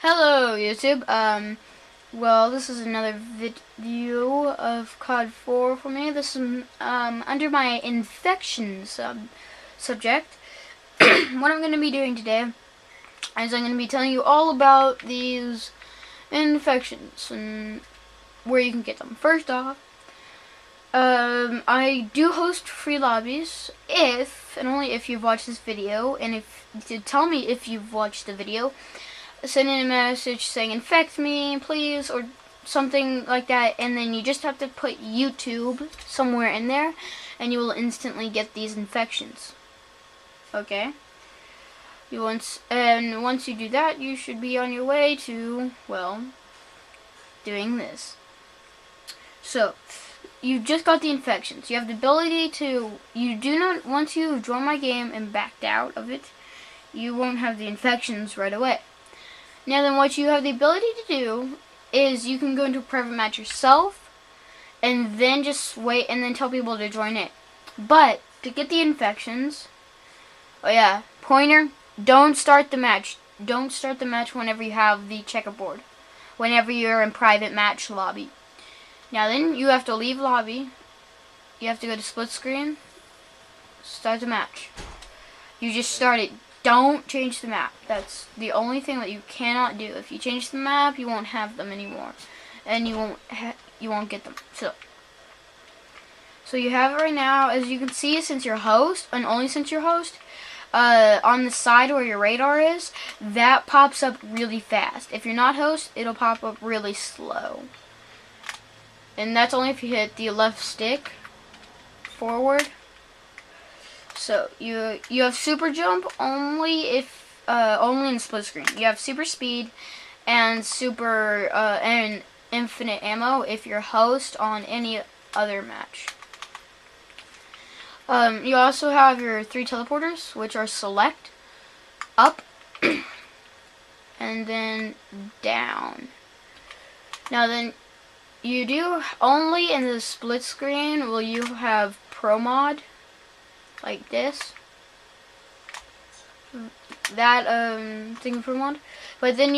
Hello, YouTube. Well, this is another video of COD 4 for me. This is under my infections subject. What I'm going to be doing today is I'm going to be telling you all about these infections and where you can get them. First off, I do host free lobbies if and only if you've watched this video, and if to tell me if you've watched the video. Send in a message saying infect me please or something like that, and then you just have to put YouTube somewhere in there and you will instantly get these infections. Okay, once you do that, you should be on your way to, well, doing this. So you just got the infections. You have the ability to, once you join my game and backed out of it, you won't have the infections right away. Now then, what you have the ability to do is you can go into a private match yourself and then just wait and then tell people to join it. But to get the infections, oh yeah, pointer, don't start the match. Don't start the match whenever you have the checkerboard. Whenever you're in private match lobby. Now then, you have to leave lobby. You have to go to split screen. Start the match. You just start it. Don't change the map. That's the only thing that you cannot do. If you change the map, you won't have them anymore, and you won't get them. So you have it right now. As you can see, since you're host, and only since you're host, on the side where your radar is, that pops up really fast. If you're not host, it'll pop up really slow. And that's only if you hit the left stick forward. So you have super jump only in split screen. You have super speed and super and infinite ammo if you're host on any other match. You also have your 3 teleporters, which are select, up, and then down. Now then, you do only in the split screen will you have pro mod. Like this, that thing for mod, but then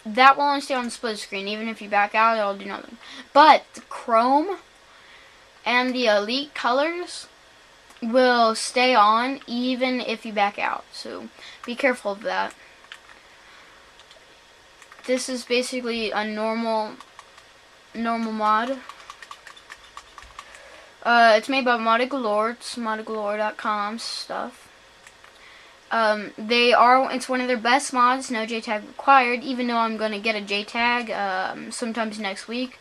that will only stay on the split screen. Even if you back out, it'll do nothing. But the chrome and the elite colors will stay on even if you back out. So be careful of that. This is basically a normal mod. It's made by Modded Galore. It's moddedgalore.com stuff. It's one of their best mods, no JTAG required, even though I'm going to get a JTAG sometimes next week.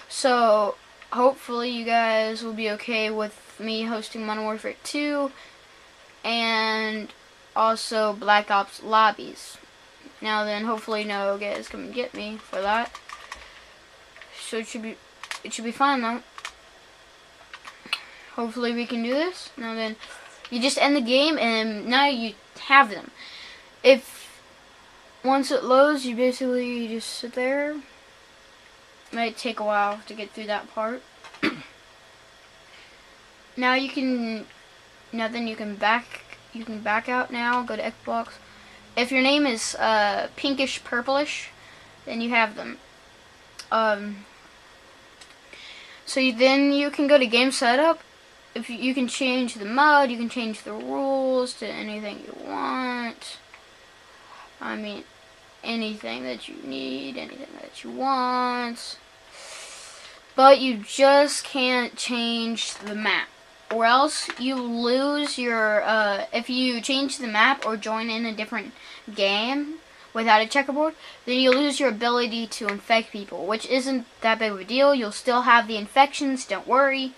So hopefully you guys will be okay with me hosting Modern Warfare 2 and also Black Ops lobbies. Now then, hopefully no guys come and get me for that. So it should be fine though. Hopefully we can do this. Now then, you just end the game and now you have them. Once it loads, you basically just sit there. It might take a while to get through that part. Now you can back out now, go to Xbox. If your name is pinkish purplish, then you have them. Then you can go to game setup. If you can change the mode, you can change the rules to anything you want. I mean, anything that you need, anything that you want. But you just can't change the map, or else you lose your, if you change the map or join in a different game without a checkerboard, then you lose your ability to infect people, which isn't that big of a deal. You'll still have the infections, don't worry.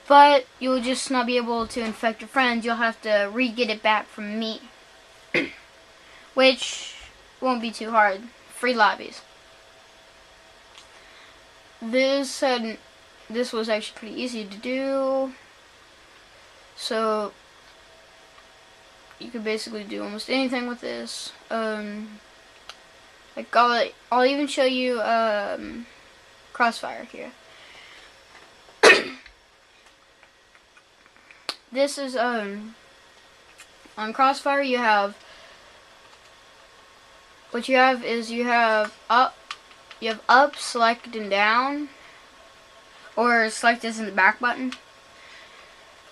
But you'll just not be able to infect your friends. You'll have to re-get it back from me. Which won't be too hard. Free lobbies. This was actually pretty easy to do. So you could basically do almost anything with this. Like I'll even show you Crossfire here. This is on Crossfire. You have what you have is you have up, select, and down, or select as in the back button.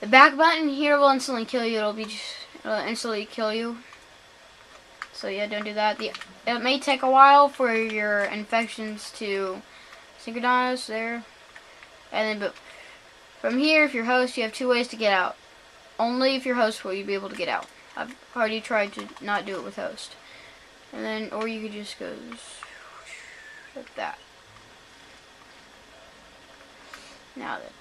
The back button here will instantly kill you. It'll instantly kill you. So yeah, don't do that. It may take a while for your infections to synchronize there. And then, but from here, if you're host, you have 2 ways to get out. Only if you're host will you be able to get out. I've already tried to not do it with host. And then, or you could just go like that. Now then.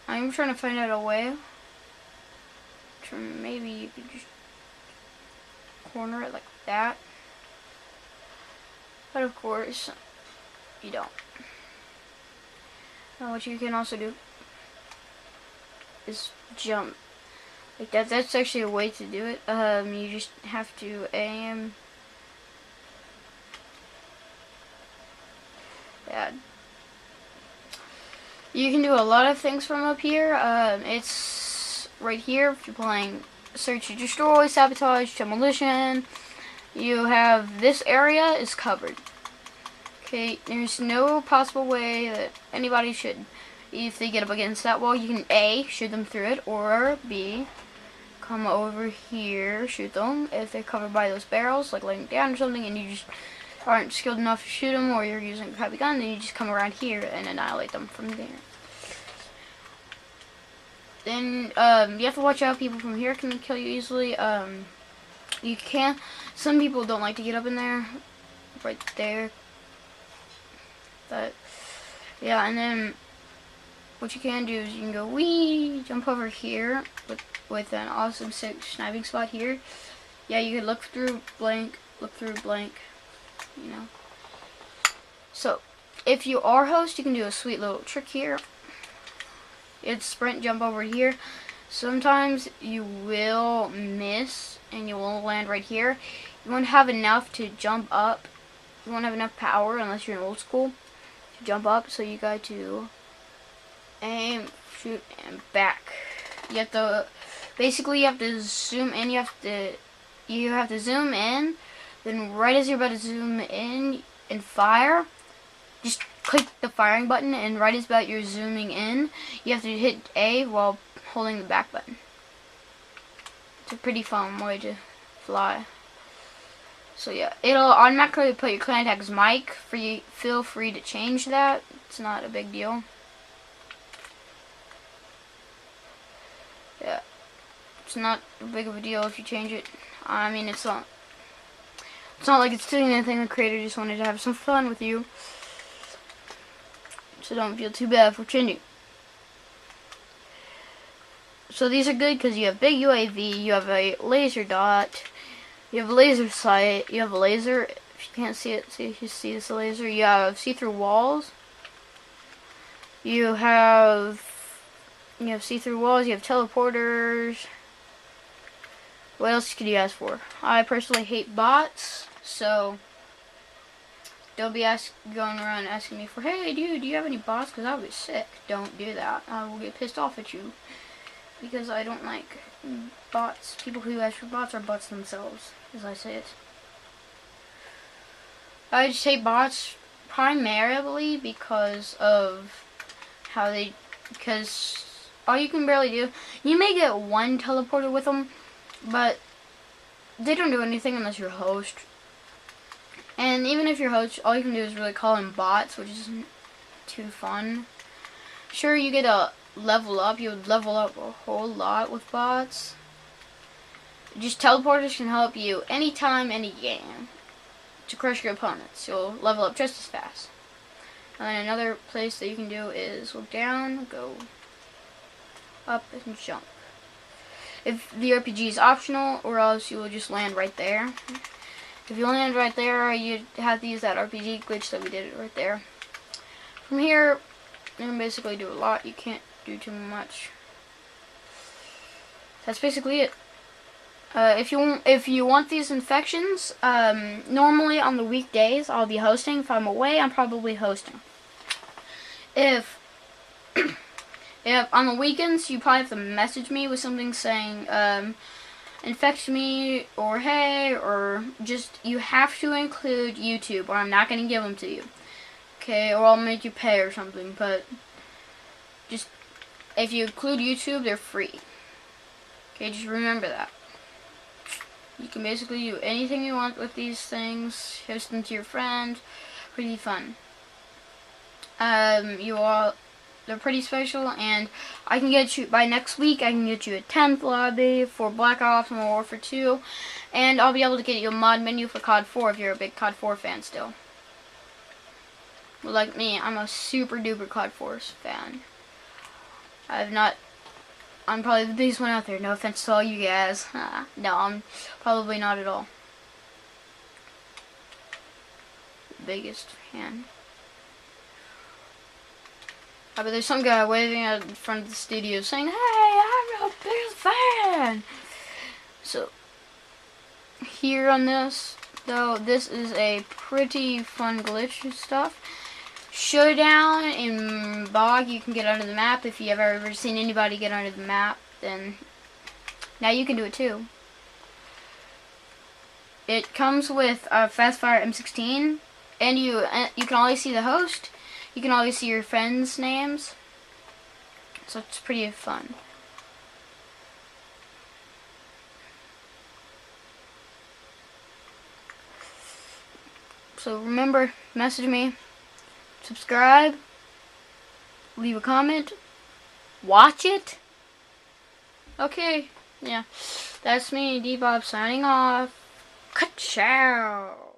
I'm trying to find out a way. Maybe you could just corner it like that. But of course, you don't. Now what you can also do is jump. Like that. That's actually a way to do it. You just have to aim. Yeah. You can do a lot of things from up here. It's right here if you're playing Search and Destroy, Sabotage, Demolition. You have this area is covered. Okay, there's no possible way that anybody should, if they get up against that wall, you can A, shoot them through it, or B, come over here, shoot them. If they're covered by those barrels, like laying down or something, and you just aren't skilled enough to shoot them, or you're using a crappy gun, then you just come around here and annihilate them from there. Then you have to watch out. People from here can kill you easily. You can. Some people don't like to get up in there, right there. But yeah, and then what you can do is you can go wee, jump over here with an awesome sniping spot here. Yeah, you can look through blank, you know. So if you are host, you can do a sweet little trick here. It's sprint, jump over here. Sometimes you will miss and you will land right here. You won't have enough to jump up. You won't have enough power unless you're in old school to jump up. So you got to aim, shoot, and back. You have to basically you have to zoom in. You have to zoom in. Then right as you're about to zoom in and fire, just click the firing button, and right as about you're zooming in, you have to hit A while holding the back button. It's a pretty fun way to fly. So yeah, it'll automatically put your clan tag as Mike. Feel free to change that. It's not a big deal. Yeah, it's not a big of a deal if you change it. I mean, it's not like it's doing anything. The creator just wanted to have some fun with you. So don't feel too bad for changing. So these are good because you have big UAV, you have a laser dot, you have a laser sight, you have a laser. If you can't see it, see if you see this laser. You have see-through walls. You have see-through walls. You have teleporters. What else could you ask for? I personally hate bots, so don't be going around asking me for, hey dude, do you have any bots? Because I'll be sick. Don't do that. I will get pissed off at you. Because I don't like bots. People who ask for bots are bots themselves, as I say it. I just hate bots primarily because of how because all you can barely do, you may get one teleporter with them, but they don't do anything unless you're host. And even if you're host, all you can do is really call in bots, which isn't too fun. Sure, you get a level up. You would level up a whole lot with bots. Just teleporters can help you anytime, any game to crush your opponents. You'll level up just as fast. And then another place that you can do is look down, go up, and jump. If the RPG is optional, or else you will just land right there. If you land right there, you have to use that RPG glitch that we did right there. From here, you can basically do a lot. You can't do too much. That's basically it. If you want these infections, normally on the weekdays I'll be hosting. If I'm away, I'm probably hosting. If If on the weekends, you probably have to message me with something saying, infect me, or hey, or just, you have to include YouTube, or I'm not going to give them to you. Okay, or I'll make you pay or something, but just, if you include YouTube, they're free. Okay, just remember that. You can basically do anything you want with these things, host them to your friends, pretty fun. They're pretty special, and I can get you, by next week, I can get you a 10th lobby for Black Ops and Modern Warfare 2, and I'll be able to get you a mod menu for COD 4 if you're a big COD 4 fan still. But like me, I'm a super duper COD 4 fan. I'm probably the biggest one out there, no offense to all you guys. No, I'm probably not at all. Biggest fan. But there's some guy waving out in front of the studio saying, "Hey, I'm your biggest fan!" So, here on this, though, this is a pretty fun glitch stuff. Showdown in Bog, you can get under the map. If you have ever seen anybody get under the map, then now you can do it too. It comes with a Fastfire M16, and you can always see the host. You can always see your friends' names, so it's pretty fun. So remember, message me, subscribe, leave a comment, watch it. Okay, yeah, that's me, D-Bob, signing off. Ka-chow.